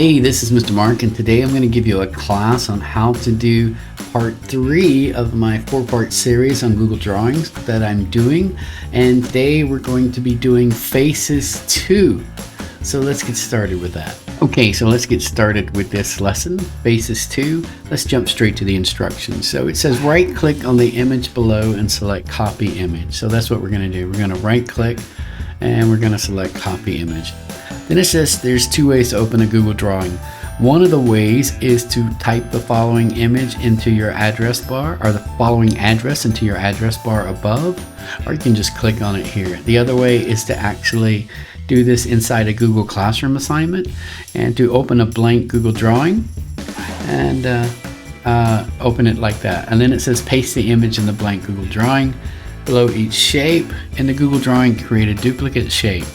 Hey, this is Mr. Mark, and today I'm going to give you a class on how to do part 3 of my 4-part series on Google Drawings that I'm doing. And today we're going to be doing Faces 2. So let's get started with that. Okay, so let's get started with this lesson, Faces 2. Let's jump straight to the instructions. So it says right click on the image below and select copy image. So that's what we're going to do. We're going to right click and we're going to select copy image. Then it says there's 2 ways to open a Google drawing. One of the ways is to type the following image into your address bar, or the following address into your address bar above, or you can just click on it here. The other way is to actually do this inside a Google Classroom assignment and to open a blank Google drawing and open it like that. And then it says paste the image in the blank Google drawing. Below each shape in the Google drawing, create a duplicate shape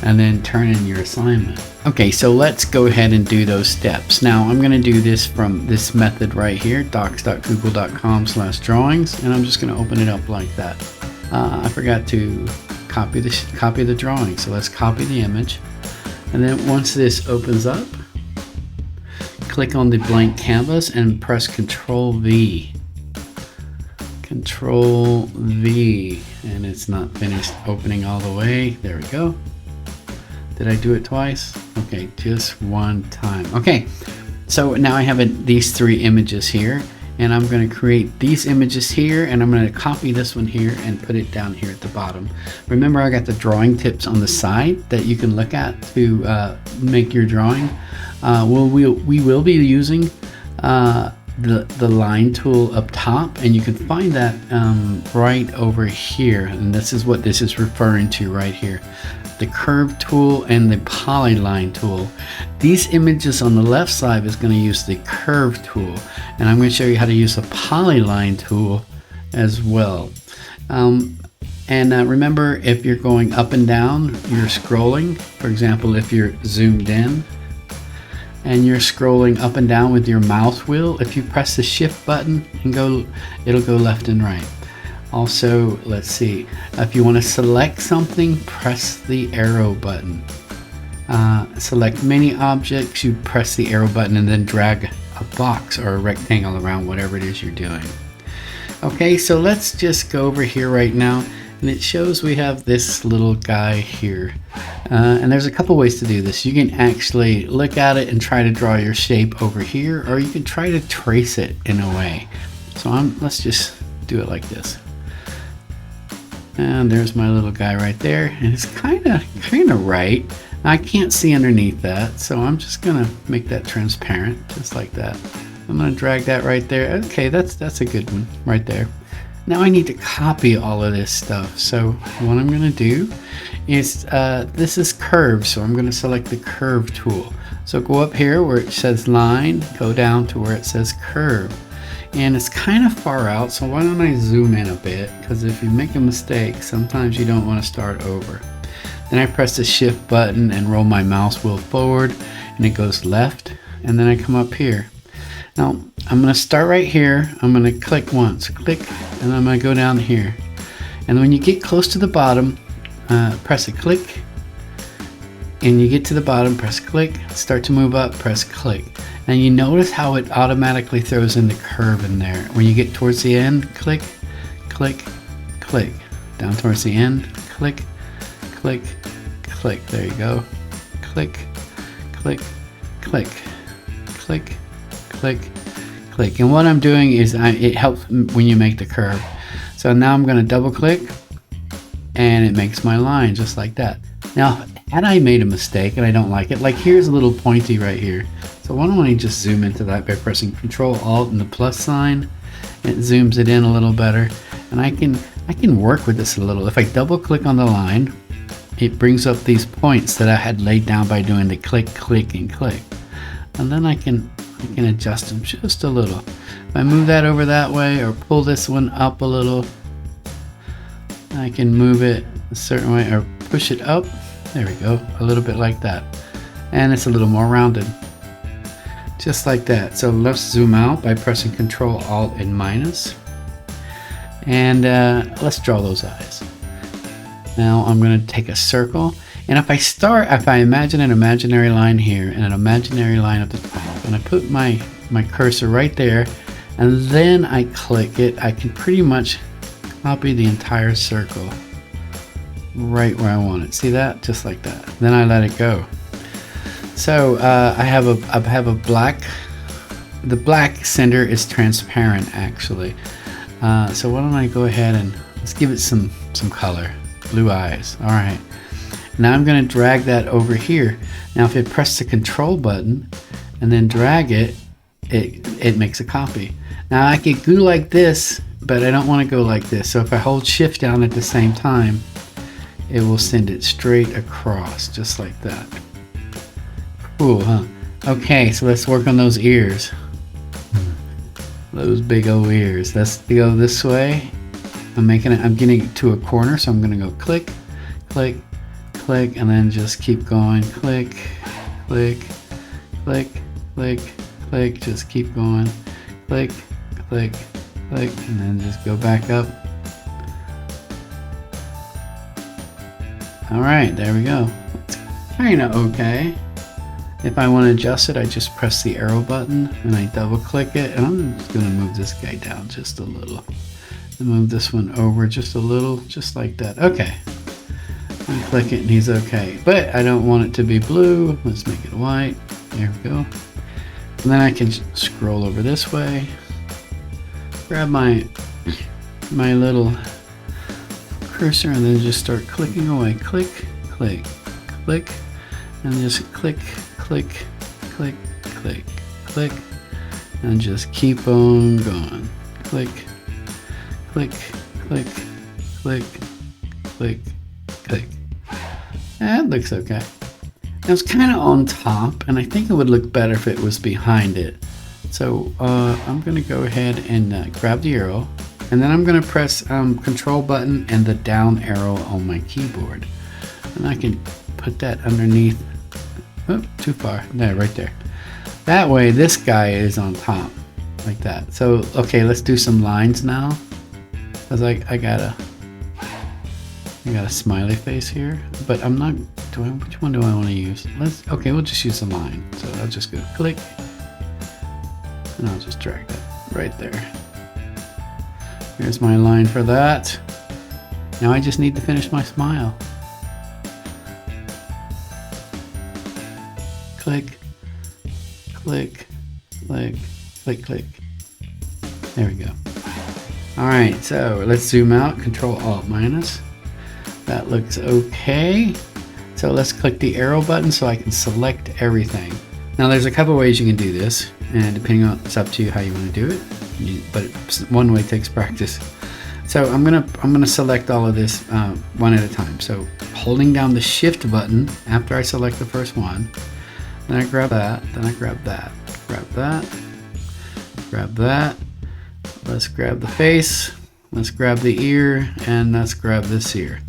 and then turn in your assignment. Okay, so let's go ahead and do those steps. Now I'm going to do this from this method right here, docs.google.com/drawings, and I'm just going to open it up like that. I forgot to copy the drawing, so let's copy the image. And then once this opens up, click on the blank canvas and press Control V. Control V, and it's not finished opening all the way. There we go. Did I do it twice? Okay, just one time. Okay, so now I have these 3 images here, and I'm going to create these images here, and I'm going to copy this one here and put it down here at the bottom. Remember, I got the drawing tips on the side that you can look at to make your drawing. We will be using the line tool up top, and you can find that right over here, and this is what this is referring to right here. The curve tool and the polyline tool. These images on the left side is going to use the curve tool, and I'm going to show you how to use the polyline tool as well. Remember, if you're going up and down, you're scrolling. For example, if you're zoomed in and you're scrolling up and down with your mouse wheel, if you press the shift button and it'll go left and right. Also, let's see, if you want to select something, press the arrow button. Select many objects, you press the arrow button and then drag a box or a rectangle around whatever it is you're doing. Okay, so let's just go over here right now, and it shows we have this little guy here. And there's a couple ways to do this. You can actually look at it and try to draw your shape over here, or you can try to trace it in a way. So let's just do it like this. And there's my little guy right there, and it's kind of right. I can't see underneath that, so I'm just gonna make that transparent, just like that. I'm gonna drag that right there. Okay, that's a good one right there. Now I need to copy all of this stuff, so what I'm gonna do is this is curve, so I'm gonna select the curve tool. So go up here where it says line, go down to where it says curve. And it's kind of far out, so why don't I zoom in a bit, because if you make a mistake, sometimes you don't want to start over. Then I press the shift button and roll my mouse wheel forward, and it goes left, and then I come up here. Now I'm going to start right here. I'm going to click once, click, and I'm going to go down here. And when you get close to the bottom, press a click, and you get to the bottom, press click, start to move up, press click. And you notice how it automatically throws in the curve in there. When you get towards the end, click, click, click. Down towards the end, click, click, click. There you go. Click, click, click, click, click, click. And what I'm doing is it helps when you make the curve. So now I'm going to double click, and it makes my line just like that. Now, had I made a mistake and I don't like it, like here's a little pointy right here. So why don't I just zoom into that by pressing Control Alt and the plus sign. It zooms it in a little better, and I can work with this a little. If I double click on the line, it brings up these points that I had laid down by doing the click, click, and click. And then I can adjust them just a little. If I move that over that way or pull this one up a little, I can move it a certain way or push it up. There we go, a little bit like that. And it's a little more rounded. Just like that. So let's zoom out by pressing Control Alt and minus. And let's draw those eyes. Now I'm going to take a circle, And if I imagine an imaginary line here and an imaginary line at the top, and I put my cursor right there, and then I click it, I can pretty much copy the entire circle right where I want it. See that? Just like that. Then I let it go. So I have a black. The black center is transparent actually. So why don't I go ahead and let's give it some color. Blue eyes. All right. Now I'm going to drag that over here. Now if I press the control button and then drag it, it makes a copy. Now I could go like this, but I don't want to go like this. So if I hold shift down at the same time, it will send it straight across, just like that. Cool, huh? Okay, so let's work on those ears. Those big old ears. Let's go this way. I'm getting it to a corner, so I'm gonna go click, click, click, and then just keep going. Click, click, click, click, click. Just keep going. Click, click, click, and then just go back up. All right, there we go. It's kind of okay. If I want to adjust it, I just press the arrow button and I double click it, and I'm just going to move this guy down just a little. And move this one over just a little, just like that. Okay. I click it and he's okay. But I don't want it to be blue. Let's make it white. There we go. And then I can scroll over this way. Grab my little cursor and then just start clicking away. Click, click, click, and just click, click, click, click, click, and just keep on going. Click, click, click, click, click, click. That looks okay. Now it's kind of on top, and I think it would look better if it was behind it. So I'm going to go ahead and grab the arrow, and then I'm going to press control button and the down arrow on my keyboard. And I can put that underneath. Oh, too far. There, right there. That way this guy is on top, like that. So, okay, let's do some lines now. Because I got a smiley face here, but I'm not, which one do I want to use? Okay, we'll just use a line. So I'll just go click, and I'll just drag that right there. Here's my line for that. Now I just need to finish my smile. Click, click, click, click, click. There we go. All right, so let's zoom out, Control Alt minus. That looks okay. So let's click the arrow button so I can select everything. Now there's a couple ways you can do this, and depending on, it's up to you how you want to do it. But one way takes practice. So I'm gonna select all of this one at a time. So holding down the Shift button after I select the first one, then I grab that, then I grab that, grab that, grab that. Let's grab the face, let's grab the ear, and let's grab this ear.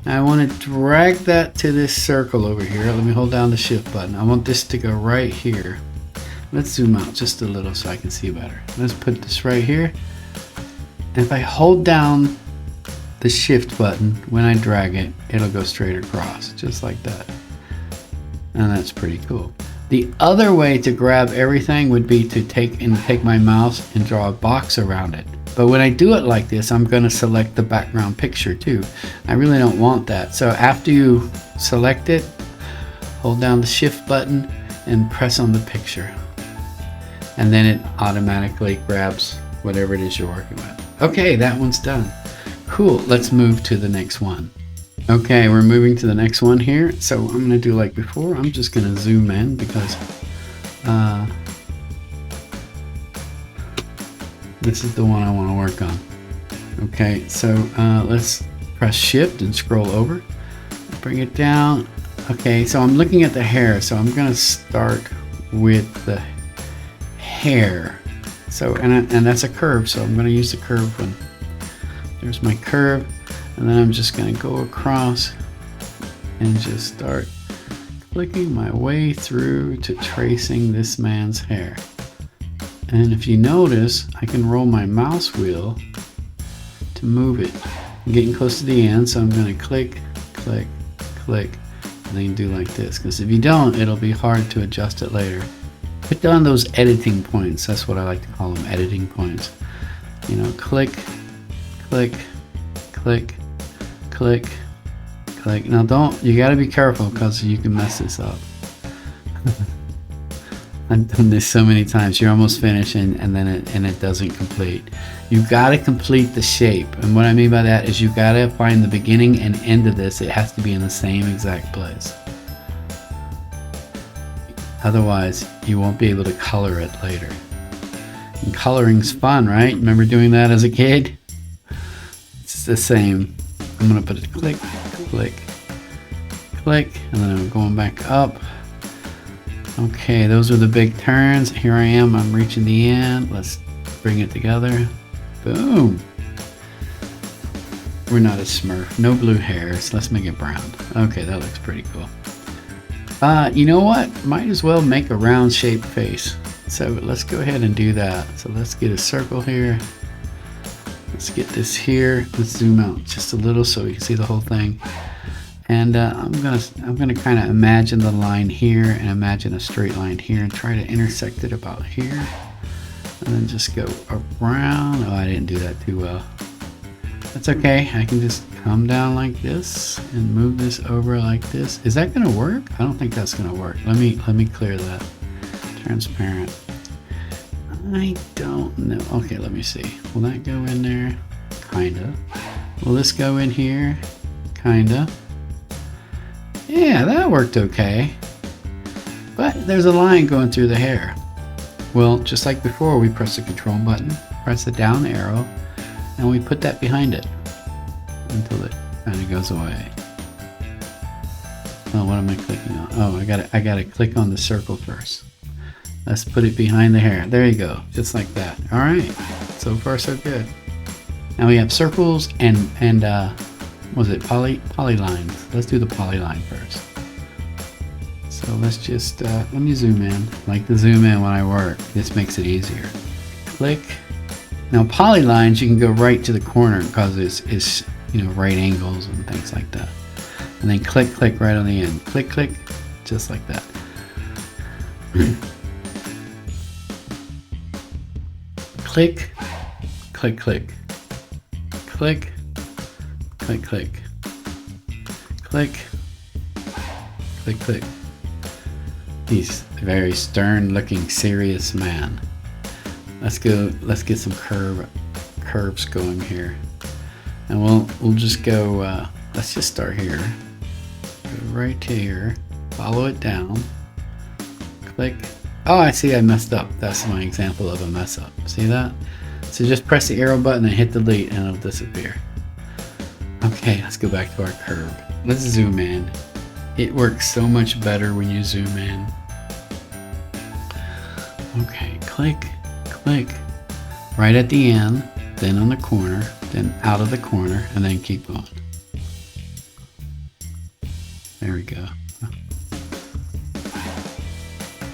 Now I want to drag that to this circle over here. Let me hold down the Shift button. I want this to go right here. Let's zoom out just a little so I can see better. Let's put this right here. And if I hold down the Shift button, when I drag it, it'll go straight across, just like that. And that's pretty cool. The other way to grab everything would be to take my mouse and draw a box around it. But when I do it like this, I'm going to select the background picture too. I really don't want that. So after you select it, hold down the Shift button and press on the picture. And then it automatically grabs whatever it is you're working with. Okay, that one's done. Cool, let's move to the next one. Okay, we're moving to the next one here. So I'm going to do like before. I'm just going to zoom in because this is the one I want to work on. Okay, so let's press Shift and scroll over. Bring it down. Okay, so I'm looking at the hair. So I'm going to start with the hair. So, and that's a curve. So I'm going to use the curve one. There's my curve. And then I'm just going to go across and just start clicking my way through to tracing this man's hair. And if you notice, I can roll my mouse wheel to move it. I'm getting close to the end, so I'm going to click, click, click, and then do like this, because if you don't, it'll be hard to adjust it later. Put down those editing points. That's what I like to call them, editing points. You know, click, click, click, click, click. Now you gotta be careful because you can mess this up. I've done this so many times. You're almost finished and then it doesn't complete. You've got to complete the shape, and what I mean by that is you've got to find the beginning and end of this. It has to be in the same exact place. Otherwise, you won't be able to color it later. And coloring's fun, right? Remember doing that as a kid? It's the same. I'm gonna put it click, click, click, and then I'm going back up. Okay, those are the big turns. Here I am, I'm reaching the end. Let's bring it together. Boom. We're not a Smurf. No blue hairs. Let's make it brown. Okay, that looks pretty cool. You know what? Might as well make a round shaped face. So let's go ahead and do that. So let's get a circle here. Let's get this here. Let's zoom out just a little so we can see the whole thing. And I'm gonna kind of imagine the line here and imagine a straight line here and try to intersect it about here. And then just go around. Oh, I didn't do that too well. That's okay. I can just come down like this and move this over like this. Is that gonna work? I don't think that's gonna work. Let me clear that. Transparent. I don't know. Okay, let me see. Will that go in there? Kinda. Will this go in here? Kinda. Yeah, that worked okay. But there's a line going through the hair. Well, just like before, we press the control button, press the down arrow, and we put that behind it until it kind of goes away. Oh, what am I clicking on? Oh, I gotta click on the circle first. Let's put it behind the hair. There you go, just like that. All right, so far so good. Now we have circles and what was it, polylines? Let's do the polyline first. So let's just let me zoom in. I like to zoom in when I work. This makes it easier. Click. Now polylines, you can go right to the corner because it's you know, right angles and things like that. And then click, click right on the end. Click, click, just like that. Click, click, click, click, click, click, click, click, click. He's a very stern looking, serious man. Let's get some curves going here. And we'll just go, let's just start here. Go right to here, follow it down, click. Oh, I see I messed up. That's my example of a mess up. See that? So just press the arrow button and hit delete and it'll disappear. Okay, let's go back to our curve. Let's zoom in. It works so much better when you zoom in. Okay, click, click, right at the end, then on the corner, then out of the corner, and then keep going. There we go.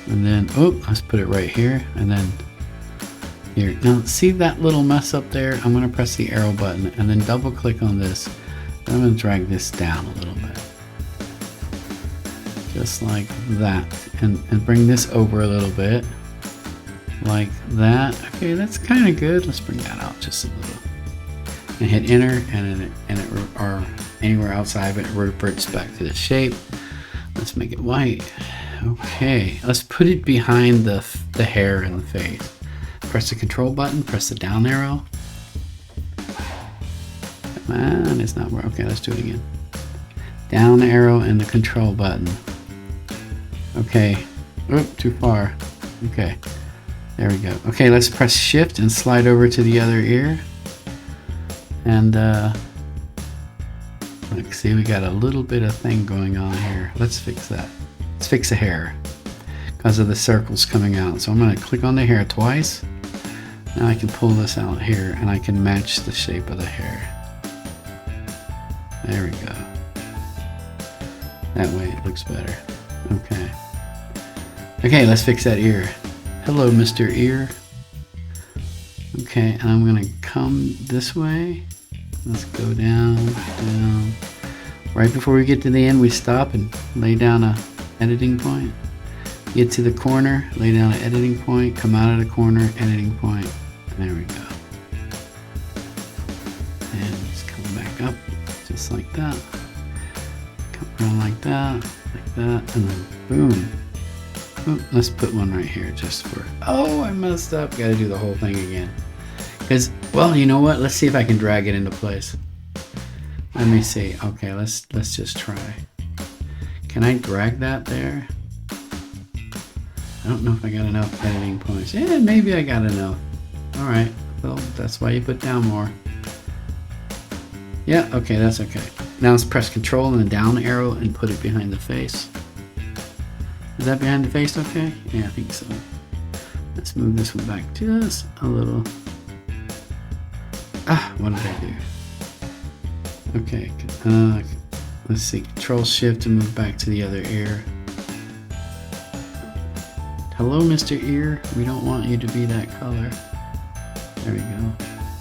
And then, oh, let's put it right here, and then here. Now, see that little mess up there? I'm gonna press the arrow button, and then double click on this. And I'm gonna drag this down a little bit. Just like that. And bring this over a little bit. Like that. Okay, that's kind of good. Let's bring that out just a little. And hit enter, or anywhere outside of it reverts back to the shape. Let's make it white. Okay, let's put it behind the hair and the face. Press the control button, press the down arrow. Come on, it's not working. Okay, let's do it again. Down arrow and the control button. Okay, oop, too far. Okay, there we go. Okay, let's press shift and slide over to the other ear. And look, see, we got a little bit of thing going on here. Let's fix that. Let's fix the hair because of the circles coming out. So I'm going to click on the hair twice. Now I can pull this out here and I can match the shape of the hair. There we go. That way it looks better. Okay. Okay, let's fix that ear. Hello, Mr. Ear. Okay, and I'm going to come this way. Let's go down, down. Right before we get to the end, we stop and lay down a editing point. Get to the corner, lay down an editing point, come out of the corner, editing point. And there we go. And just come back up, just like that. Come around like that, and then boom. Oh, let's put one right here just for, oh, I messed up. Gotta do the whole thing again. Because, well, you know what? Let's see if I can drag it into place. Let me see. Okay, let's just try. Can I drag that there? I don't know if I got enough editing points. Yeah, maybe I got enough. All right. Well, that's why you put down more. Yeah, okay, that's okay. Now let's press Control and the down arrow and put it behind the face. Is that behind the face okay? Yeah, I think so. Let's move this one back just a little. Ah, what did I do? Okay, let's see, Control Shift to move back to the other ear. Hello, Mr. Ear. We don't want you to be that color. There we go.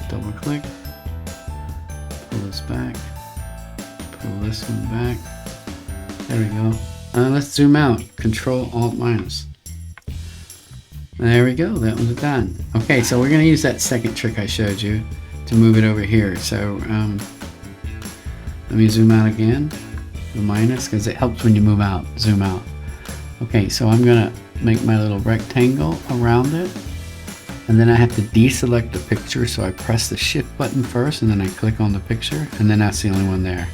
Double click. Pull this back. Pull this one back. There we go. Let's zoom out. Control Alt minus. There we go. That one's done. Okay, so we're going to use that second trick I showed you to move it over here. So let me zoom out again. The minus, because it helps when you move out. Zoom out. Okay, so I'm going to make my little rectangle around it. And then I have to deselect the picture, so I press the shift button first and then I click on the picture, and then that's the only one there.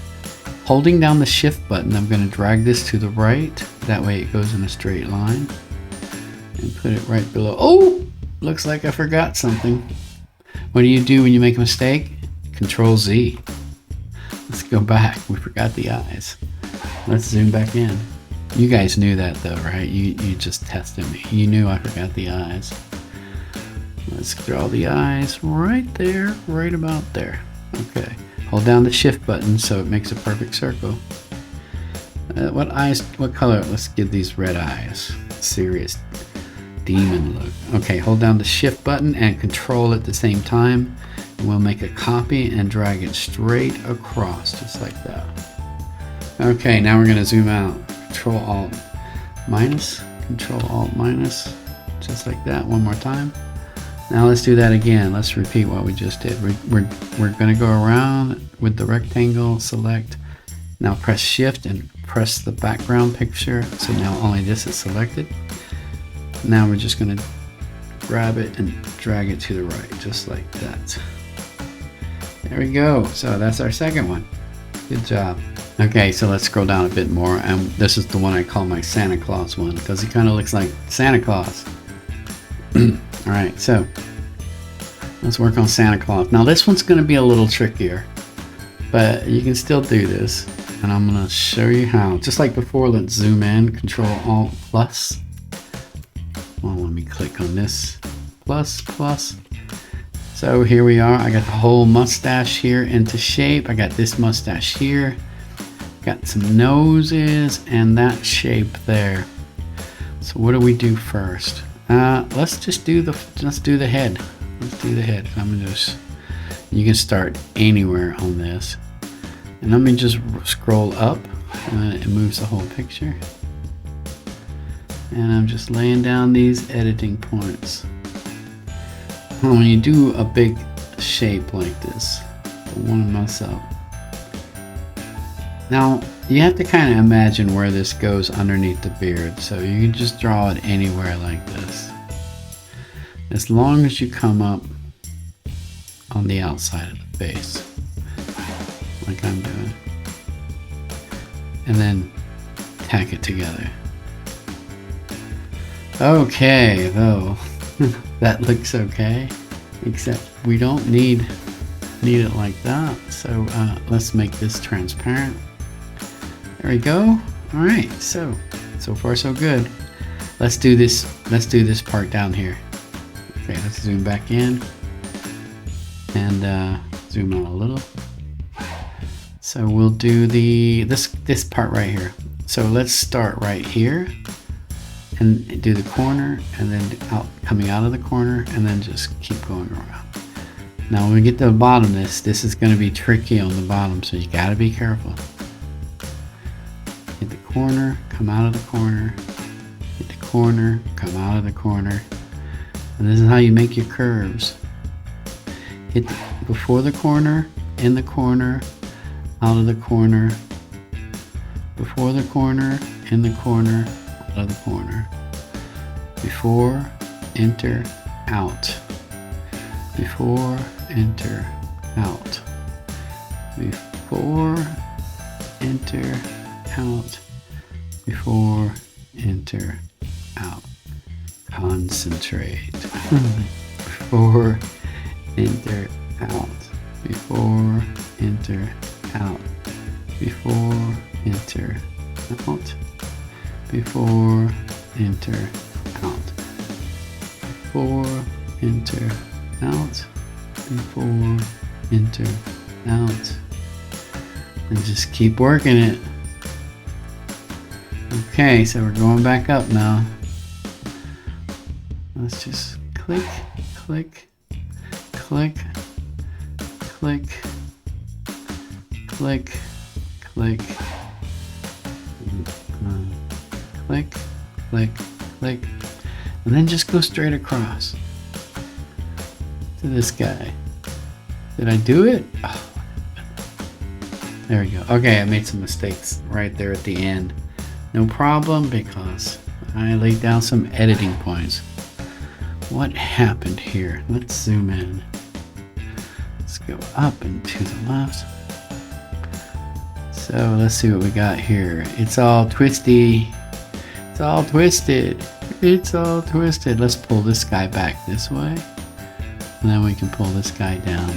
Holding down the shift button, I'm going to drag this to the right, that way it goes in a straight line, and put it right below. Oh, looks like I forgot something. What do you do when you make a mistake? Control Z. Let's go back. We forgot the eyes. Let's zoom back in. You guys knew that though, right? You just tested me. You knew I forgot the eyes. Let's draw the eyes right there, right about there. Okay. Hold down the shift button so it makes a perfect circle. What eyes, what color? Let's give these red eyes. Serious demon look. Okay, hold down the shift button and control at the same time. And we'll make a copy and drag it straight across, just like that. Okay, now we're gonna zoom out. Control Alt minus, Control Alt minus, just like that. One more time. Now let's do that again. Let's repeat what we just did. We're going to go around with the rectangle, select. Now press Shift and press the background picture. So now only this is selected. Now we're just going to grab it and drag it to the right, just like that. There we go. So that's our second one. Good job. Okay, so let's scroll down a bit more. And this is the one I call my Santa Claus one, because he kind of looks like Santa Claus. All right, so let's work on Santa Claus. Now this one's going to be a little trickier, but you can still do this, and I'm going to show you how. Just like before, let's zoom in, Control Alt plus. Well, let me click on this plus. So here we are. I got the whole mustache here into shape. I got this mustache here. Got some noses and that shape there. So what do we do first? Let's do the head. Let's do the head. I'm gonna just, you can start anywhere on this, and let me just scroll up, and it moves the whole picture. And I'm just laying down these editing points. When you do a big shape like this, don't want to mess up. Now you have to kind of imagine where this goes underneath the beard, so you can just draw it anywhere like this, as long as you come up on the outside of the face, like I'm doing, and then tack it together. Okay, though, that looks okay, except we don't need it like that, so let's make this transparent. There we go. All right, so far so good. Let's do this part down here. Okay, let's zoom back in and zoom out a little. So we'll do this part right here. So let's start right here and do the corner, and then coming out of the corner, and then just keep going around. Now when we get to the bottom, this is going to be tricky on the bottom, so you got to be careful. hit the corner, come out of the corner, hit the corner, come out of the corner. And this is how you make your curves. Hit before the corner, in the corner, out of the corner, before the corner, in the corner, out of the corner. Before, enter, out. Before, enter, out. Before, enter, out. Before, enter, out. Concentrate. Before, enter, out. Before, enter, out. Before, enter, out. Before, enter, out. Before, enter, out. Before, enter, out. And just keep working it. Okay, so we're going back up now. Let's just click, click, click, click, click, click, click, click, click, and then just go straight across to this guy. Did I do it? Oh, there we go. Okay, I made some mistakes right there at the end. No problem, because I laid down some editing points. What happened here? Let's zoom in. Let's go up and to the left. So let's see what we got here. It's all twisty. It's all twisted. It's all twisted. Let's pull this guy back this way. And then we can pull this guy down.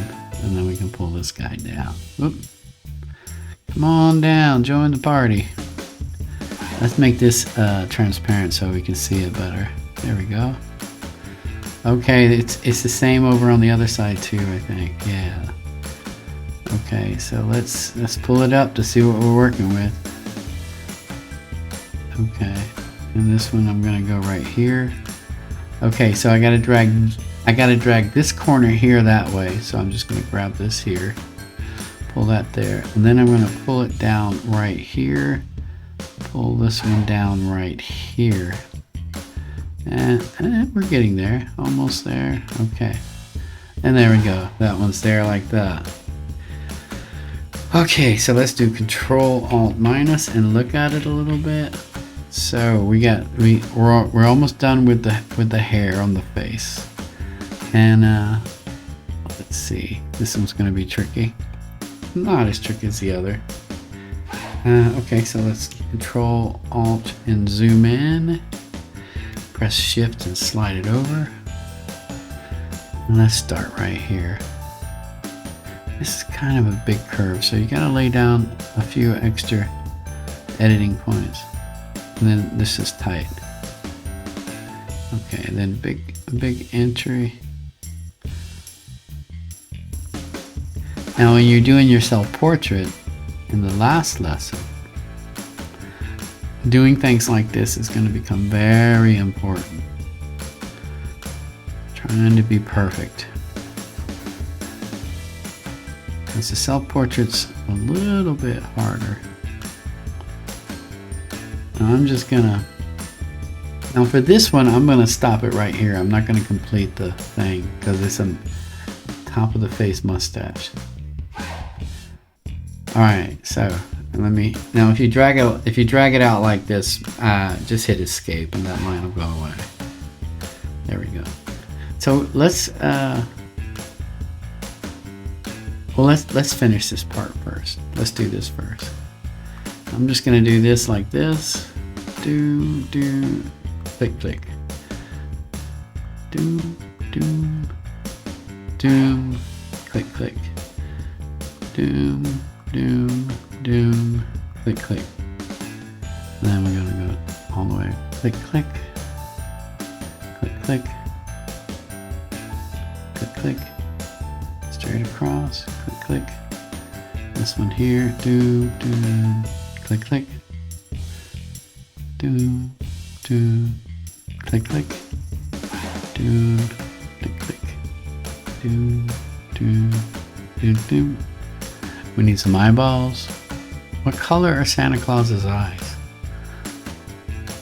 And then we can pull this guy down. Oop. Come on down. Join the party. Let's make this transparent so we can see it better. There we go. Okay, it's the same over on the other side too, I think. Yeah. Okay, so let's pull it up to see what we're working with. Okay, and this one I'm gonna go right here. Okay, so I gotta drag this corner here that way. So I'm just gonna grab this here, pull that there, and then I'm gonna pull it down right here. Pull this one down right here. And we're getting there, almost there. Okay, and there we go. That one's there like that. Okay, so let's do Control Alt minus and look at it a little bit. So we're almost done with the hair on the face, and let's see. This one's gonna be tricky. Not as tricky as the other. Okay, so let's Control Alt and zoom in. Press Shift and slide it over. And let's start right here. This is kind of a big curve, so you gotta lay down a few extra editing points. And then this is tight. Okay, and then big entry. Now when you're doing your self-portrait in the last lesson, doing things like this is going to become very important. Trying to be perfect. Because the self-portrait's a little bit harder. I'm just gonna, now for this one, I'm gonna stop it right here. I'm not gonna complete the thing because it's a top of the face mustache. All right, so let me, now if you drag it out like this, just hit escape and that line will go away. There we go. So let's let's finish this part first. Let's do this first. I'm just gonna do this like this. Do, click, click. Do, click, click. Doom, click, click. And then we're gonna go all the way. Click, click. Click, click. Click, click. Straight across. Click, click. This one here. Do, click, click. Do, click, click. Do, click, click. Do. We need some eyeballs. What color are Santa Claus's eyes?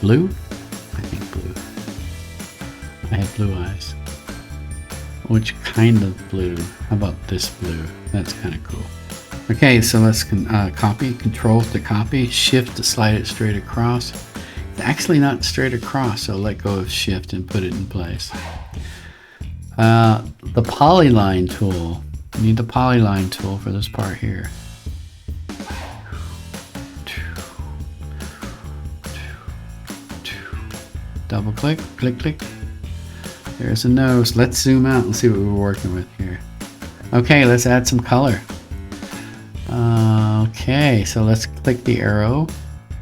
Blue? I think blue. I have blue eyes. Which kind of blue? How about this blue? That's kind of cool. Okay, so let's copy. Control to copy. Shift to slide it straight across. It's actually not straight across, so let go of shift and put it in place. The Polyline Tool. You need the Polyline Tool for this part here. Double click, click, click. There's a nose. Let's zoom out and see what we're working with here. Okay, let's add some color. Okay, so let's click the arrow.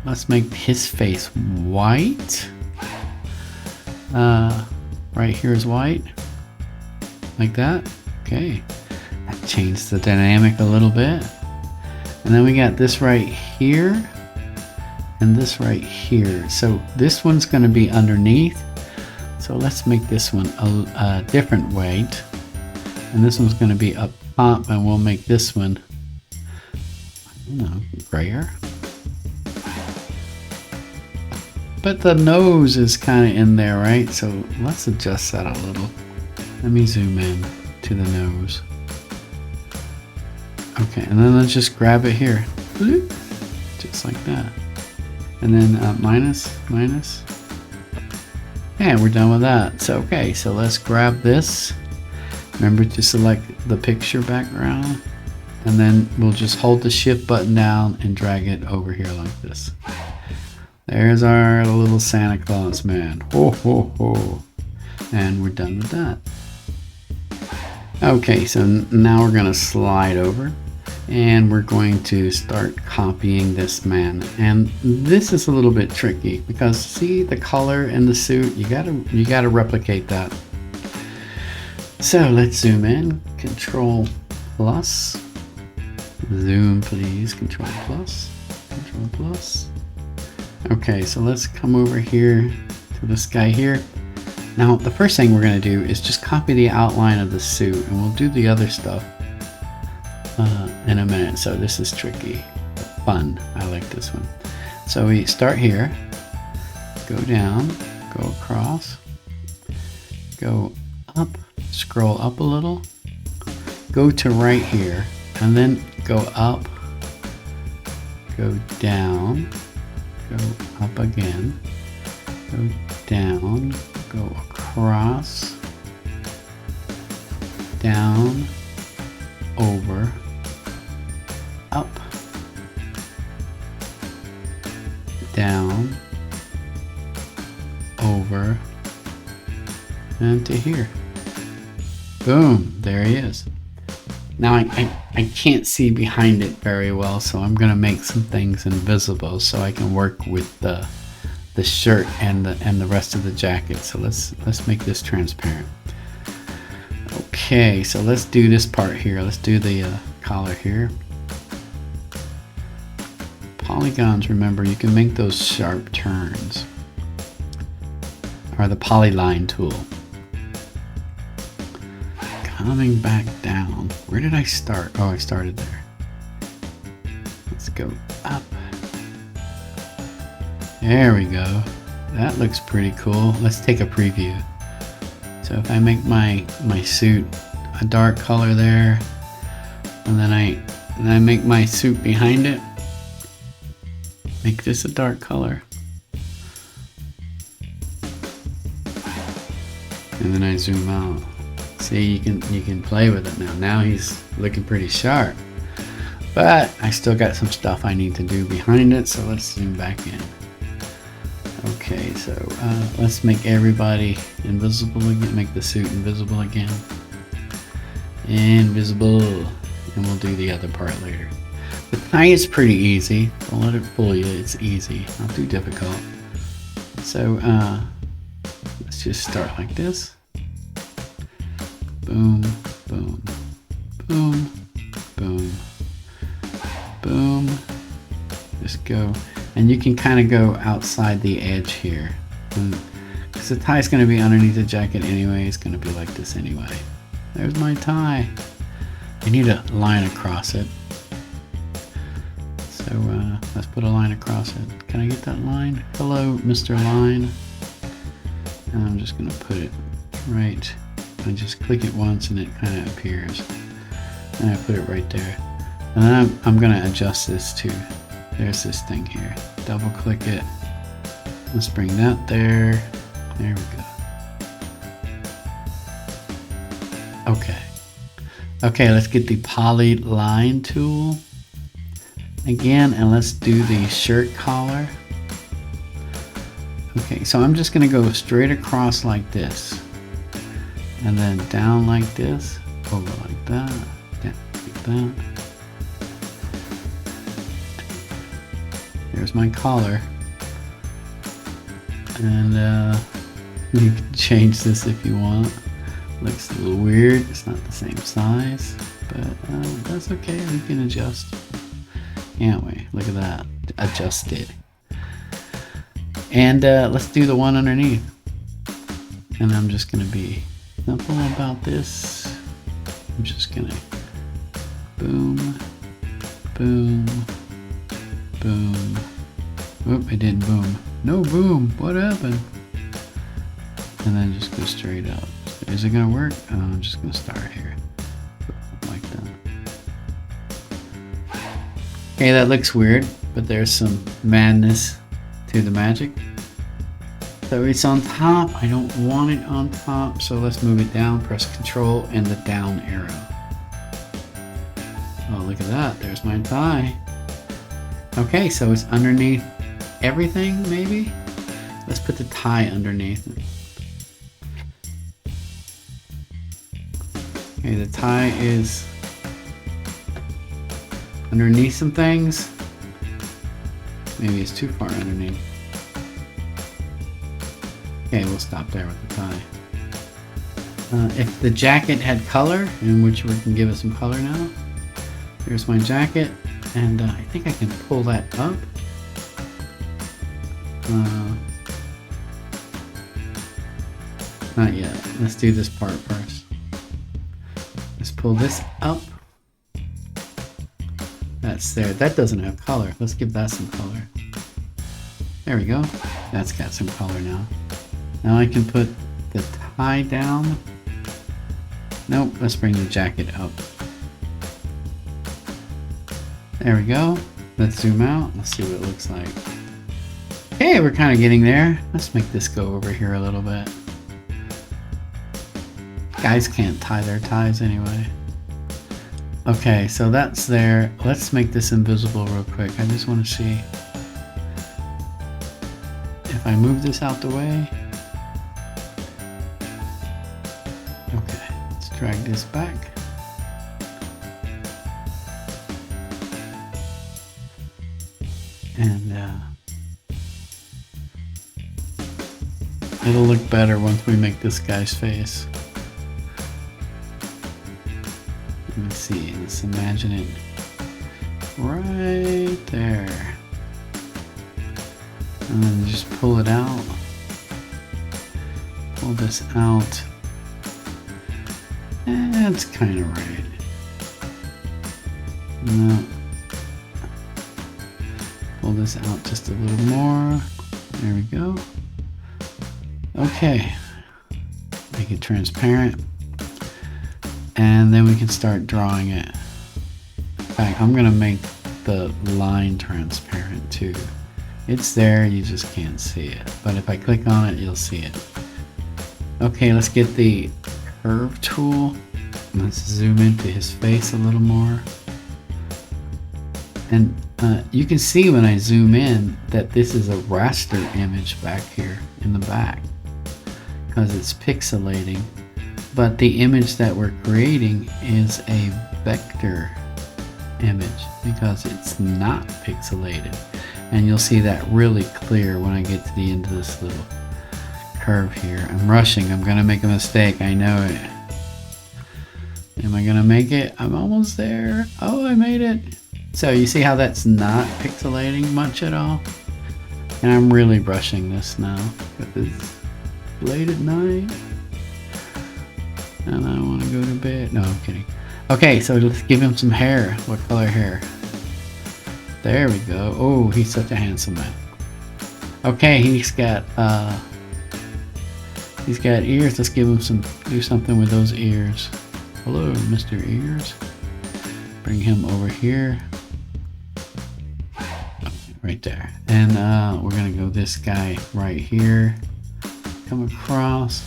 Let's make his face white. Right here is white. Like that. Okay. That changed the dynamic a little bit. And then we got this right here. And this right here. So this one's going to be underneath. So let's make this one a different weight. And this one's going to be up top, and we'll make this one, I don't know, grayer. But the nose is kind of in there, right? So let's adjust that a little. Let me zoom in to the nose. Okay, and then let's just grab it here. Just like that. And then minus. And we're done with that. So okay, so let's grab this. Remember to select the picture background. And then we'll just hold the shift button down and drag it over here like this. There's our little Santa Claus man. Ho ho ho. And we're done with that. Okay, so now we're gonna slide over. And we're going to start copying this man, and this is a little bit tricky because see the color in the suit, you gotta replicate that. So let's zoom in, Control plus, zoom please, Control plus. Okay, so let's come over here to this guy here. Now the first thing we're going to do is just copy the outline of the suit, and we'll do the other stuff in a minute. So this is tricky, but fun. I like this one. So we start here, go down, go across, go up, scroll up a little, go to right here, and then go up, go down, go up again, go down, go across, down, over, up, down, over, and to here. Boom, there he is. Now I can't see behind it very well, so I'm gonna make some things invisible so I can work with the shirt and the rest of the jacket. So let's make this transparent. Okay, so let's do this part here. Let's do the collar here. Polygons, remember, you can make those sharp turns. Or the Polyline Tool. Coming back down. Where did I start? Oh, I started there. Let's go up. There we go. That looks pretty cool. Let's take a preview. So if I make my suit a dark color there, and then I make my suit behind it, make this a dark color, and then I zoom out. See, you can play with it now. Now he's looking pretty sharp, but I still got some stuff I need to do behind it. So let's zoom back in. Okay, so let's make everybody invisible again. Make the suit invisible again. Invisible. And we'll do the other part later. The tie is pretty easy. Don't let it fool you. It's easy. Not too difficult. So let's just start like this. Boom, boom, boom, boom, boom. Just go. And you can kind of go outside the edge here. Because the tie is going to be underneath the jacket anyway. It's going to be like this anyway. There's my tie. I need a line across it. So let's put a line across it. Can I get that line? Hello, Mr. Line. And I'm just gonna put it right. I just click it once and it kind of appears. And I put it right there. And then I'm gonna adjust this to, there's this thing here. Double click it. Let's bring that there. There we go. Okay. Okay, let's get the Polyline Tool again, and let's do the shirt collar. Okay, so I'm just gonna go straight across like this, and then down like this, over like that, down like that. There's my collar, and you can change this if you want. Looks a little weird, it's not the same size, but that's okay, we can adjust. Can't we? Look at that, adjust it. And let's do the one underneath. And I'm just gonna be simple about this. I'm just gonna boom, boom, boom. Oop, it didn't boom. No boom, what happened? And then just go straight up. Is it gonna work? I'm just gonna start here, like that. Okay, that looks weird, but there's some madness to the magic. So it's on top. I don't want it on top, so let's move it down. Press Control and the down arrow. Oh, look at that. There's my tie. Okay, so it's underneath everything, maybe? Let's put the tie underneath it. Okay, the tie is underneath some things. Maybe it's too far underneath. Okay, we'll stop there with the tie. If the jacket had color, in which we can give it some color now. Here's my jacket, and I think I can pull that up. Not yet. Let's do this part first. Let's pull this up. That's there. That doesn't have color. Let's give that some color. There we go. That's got some color now. Now I can put the tie down. Nope, let's bring the jacket up. There we go. Let's zoom out. Let's see what it looks like. Okay, we're kind of getting there. Let's make this go over here a little bit. Guys can't tie their ties anyway. Okay, so that's there. Let's make this invisible real quick. I just want to see if I move this out the way. Okay, let's drag this back. And it'll look better once we make this guy's face. Let me see, let's imagine it right there. And then just pull it out. Pull this out. That's kind of right. No. Pull this out just a little more. There we go. Okay. Make it transparent. And then we can start drawing it. In fact, I'm gonna make the line transparent too. It's there, you just can't see it. But if I click on it, you'll see it. Okay, let's get the curve tool. Let's zoom into his face a little more. And you can see when I zoom in that this is a raster image back here in the back because it's pixelating. But the image that we're creating is a vector image because it's not pixelated. And you'll see that really clear when I get to the end of this little curve here. I'm rushing, I'm gonna make a mistake, I know it. Am I gonna make it? I'm almost there. Oh, I made it. So you see how that's not pixelating much at all? And I'm really brushing this now because it's late at night. And I want to go to bed. No, I'm kidding. Okay, so let's give him some hair. What color hair? There we go. Oh, he's such a handsome man. Okay, he's got ears. Let's give him do something with those ears. Hello, Mr. Ears. Bring him over here. Right there. And we're gonna go this guy right here. Come across.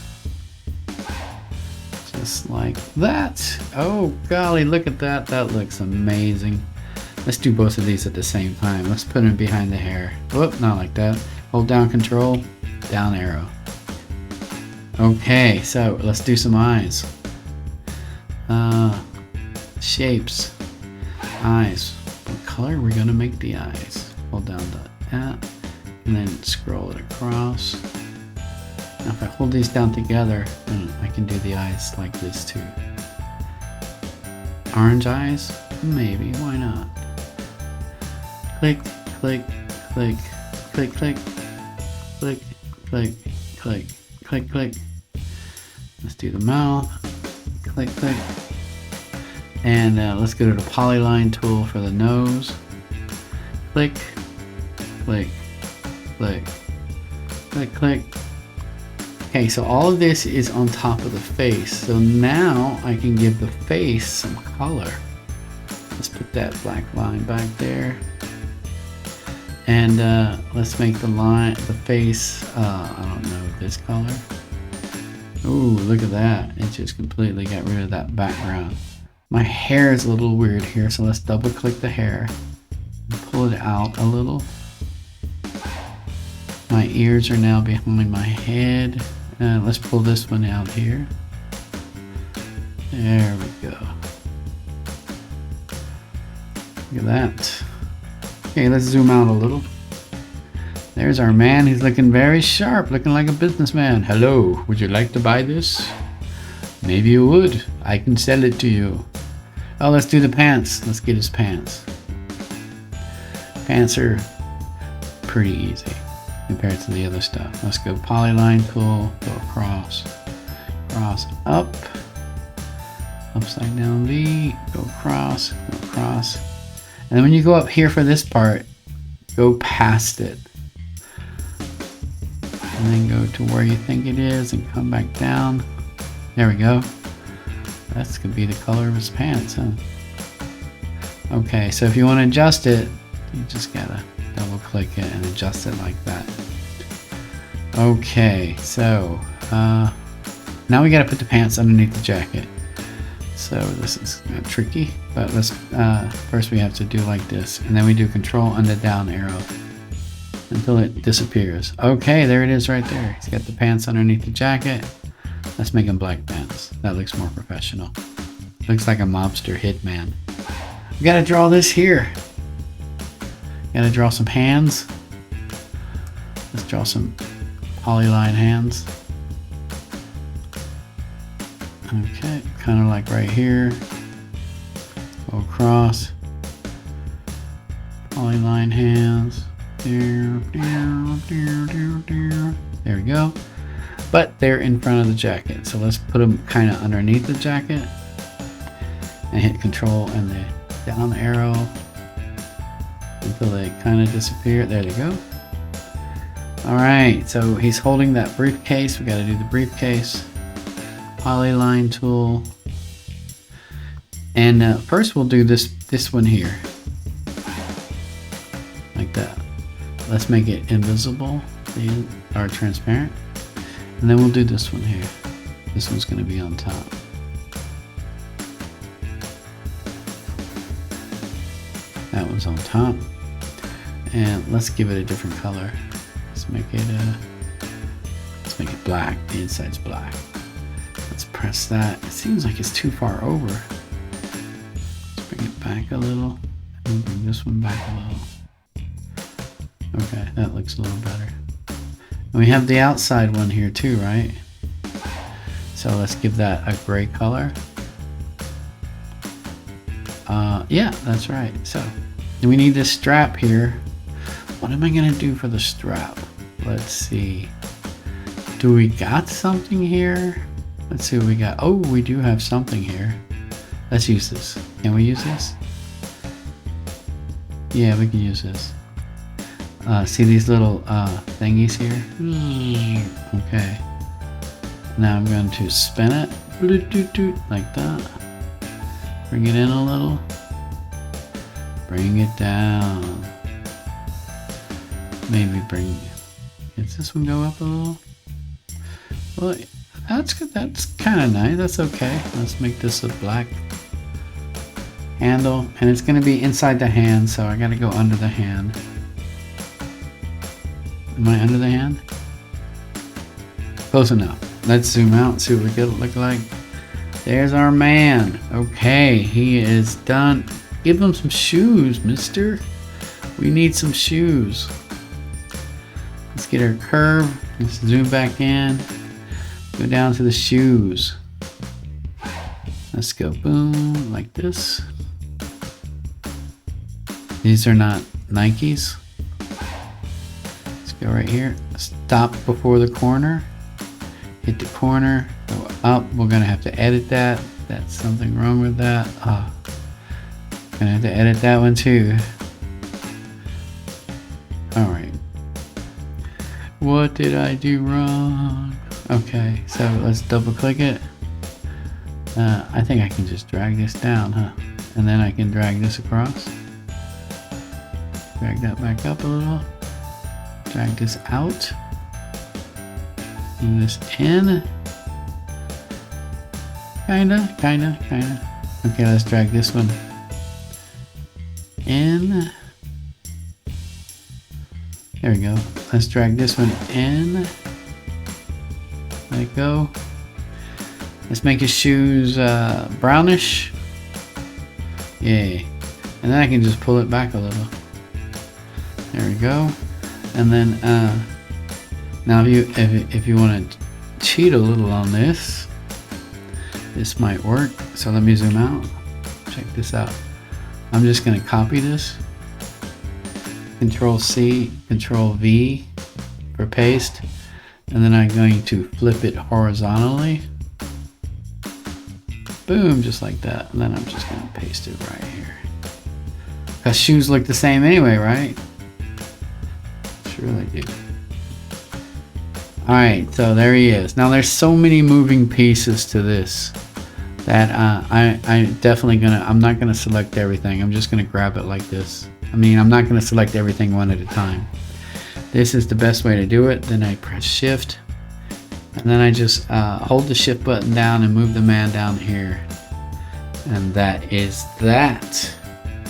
Just like that. Oh golly, look at that. That looks amazing. Let's do both of these at the same time. Let's put them behind the hair. Whoop, not like that. Hold down control, down arrow. Okay, so let's do some eyes. Shapes. Eyes. What color are we gonna make the eyes? Hold down that, and then scroll it across. Now if I hold these down together, I can do the eyes like this too. Orange eyes? Maybe, why not? Click, click, click, click, click, click, click, click, click, click. Let's do the mouth. Click, click. And let's go to the Polyline Tool for the nose. Click, click, click, click, click. Okay, so all of this is on top of the face. So now I can give the face some color. Let's put that black line back there. And let's make the face, I don't know, this color. Ooh, look at that. It just completely got rid of that background. My hair is a little weird here, so let's double click the hair. And pull it out a little. My ears are now behind my head. Let's pull this one out here. There we go. Look at that. Okay, let's zoom out a little. There's our man. He's looking very sharp, looking like a businessman. Hello, would you like to buy this? Maybe you would. I can sell it to you. Oh, let's do the pants. Let's get his pants. Pants are pretty easy compared to the other stuff. Let's go Polyline Tool, go across, cross, up, upside down V, go across, and then when you go up here for this part, go past it, and then go to where you think it is and come back down. There we go. That's gonna be the color of his pants, huh? Okay, so if you want to adjust it, you just gotta double click it and adjust it like that. Okay, so now we gotta put the pants underneath the jacket. So this is tricky, but let's first we have to do like this, and then we do control and the down arrow until it disappears. Okay, there it is right there. He's got the pants underneath the jacket. Let's make them black pants. That looks more professional. Looks like a mobster hitman. We gotta draw this here. Gotta draw some hands. Let's draw some polyline hands. Okay, kind of like right here. Go across. Polyline hands. There we go. But they're in front of the jacket. So let's put them kind of underneath the jacket. And hit control and the down arrow until they kind of disappear. There they go. Alright, so he's holding that briefcase. We got to do the briefcase. Polyline tool. And first we'll do this one here. Like that. Let's make it invisible or transparent. And then we'll do this one here. This one's going to be on top. That one's on top. And let's give it a different color. Let's make it black. The inside's black. Let's press that. It seems like it's too far over. Let's bring it back a little. And bring this one back a little. Okay, that looks a little better. And we have the outside one here too, right? So let's give that a gray color. Yeah, that's right. So we need this strap here. What am I gonna do for the strap? Let's see. Do we got something here? Let's see what we got. Oh, we do have something here. Let's use this. Can we use this? Yeah, we can use this. See these little thingies here? Okay. Now I'm going to spin it like that. Bring it in a little. Bring it down. Maybe bring. Does this one go up a little? Well, that's good. That's kind of nice. That's okay. Let's make this a black handle, and it's going to be inside the hand, so I got to go under the hand. Am I under the hand? Close enough. Let's zoom out and see what we get look like. There's our man. Okay, he is done. Give him some shoes, mister. We need some shoes. Let's get our curve. Let's zoom back in. Go down to the shoes. Let's go boom, like this. These are not Nikes. Let's go right here. Stop before the corner. Hit the corner. Go up. We're gonna have to edit that. That's something wrong with that. Gonna have to edit that one too. All right. What did I do wrong? Okay, so let's double click it. I think I can just drag this down, huh? And then I can drag this across. Drag that back up a little. Drag this out. Move this in. Kinda. Okay, let's drag this one in. There we go. Let's drag this one in. Let it go. Let's make his shoes brownish. Yay. And then I can just pull it back a little. There we go. And then now if you want to cheat a little on this, this might work. So let me zoom out. Check this out. I'm just going to copy this. Control C, Control V for paste. And then I'm going to flip it horizontally. Boom, just like that. And then I'm just going to paste it right here. Because shoes look the same anyway, right? Sure they do. Alright, so there he is. Now there's so many moving pieces to this that I'm definitely I'm not gonna select everything. I'm just gonna grab it like this. I mean, I'm not gonna select everything one at a time. This is the best way to do it. Then I press shift and then I just hold the shift button down and move the man down here. And that is that.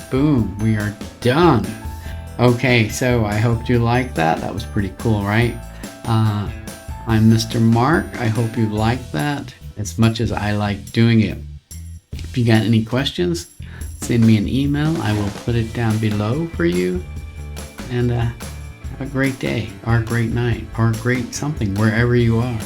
Boom, we are done. Okay, so I hope you liked that. That was pretty cool, right? I'm Mr. Mark. I hope you liked that as much as I like doing it. If you got any questions, send me an email. I will put it down below for you. And have a great day, or a great night, or a great something, wherever you are.